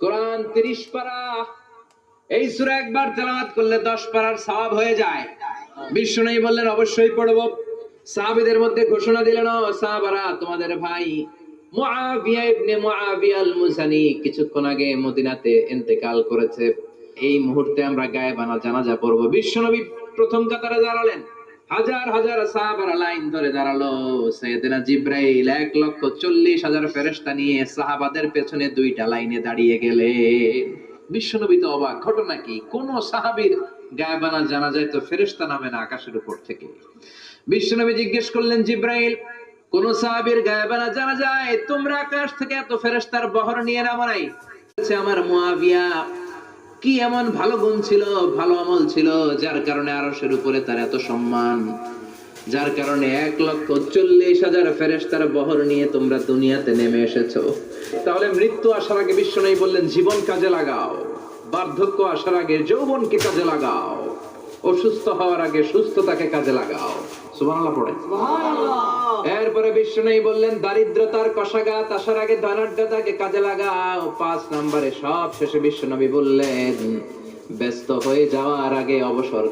কোরআন 30 পারা, এই সূরা একবার তেলাওয়াত করলে 10 পারার সওয়াব হয়ে যায়। বিশ্বনবী বললেন অবশ্যই পড়ব। সাহাবীদের মধ্যে ঘোষণা দিলেন, ও সাহাবারা, তোমাদের ভাই মুআবিয়া ইবনে মুআবিয়া আল-মুজানি কিছুক্ষণ আগে মদিনাতে ইন্তেকাল করেছে। এই মুহূর্তে আমরা গায়েবানা জানাজা পড়ব। বিশ্বনবী প্রথম কাতারে দাঁড়ালেন, হাজার হাজার সাহাবারা লাইন ধরে দাঁড়ালো। সাইয়েদনা জিবরাইল 1,40,000 ফেরেশতা নিয়ে সাহাবাদের পেছনে দুইটা লাইনে দাঁড়িয়ে গেলেন। বিশ্বনবী তো অবাক, ঘটনা কি? কোন সাহাবীর গায়েবানা জানাজায় তো ফেরেশতা নামে না আকাশের উপর থেকে। বিশ্বনবী জিজ্ঞেস করলেন, জিবরাইল, কোন সাহাবীর গায়েবানা জানাজায় তোমরা আকাশ থেকে এত ফেরেশতার বহর নিয়ে নামো নাই? বলছে, আমার মুআবিয়া কি এমন ভালো গুণ ছিল, ভালো আমল ছিল, যার কারণে আরশের উপরে তার এত সম্মান, যার কারণে 1,40,000 ফেরেশতার বহর নিয়ে তোমরা দুনিয়াতে নেমে এসেছো। তাহলে মৃত্যু আসার আগে বিশ্বনবী বললেন, জীবন কাজে লাগাও, বার্ধক্য আসার আগে যৌবনকে কাজে লাগাও, অসুস্থ হওয়ার আগে সুস্থতাকে কাজে লাগাও। সুবহানাল্লাহ পড়ে। এরপরে বিশ্বনবী বললেন, দারিদ্রতার কষাঘাত আসার আগে ধনাঢ্যতাকে কাজে লাগাও। 5 নম্বরে সব শেষে বিশ্বনবী বললেন, ব্যস্ত হয়ে যাওয়ার আগে অবসরকে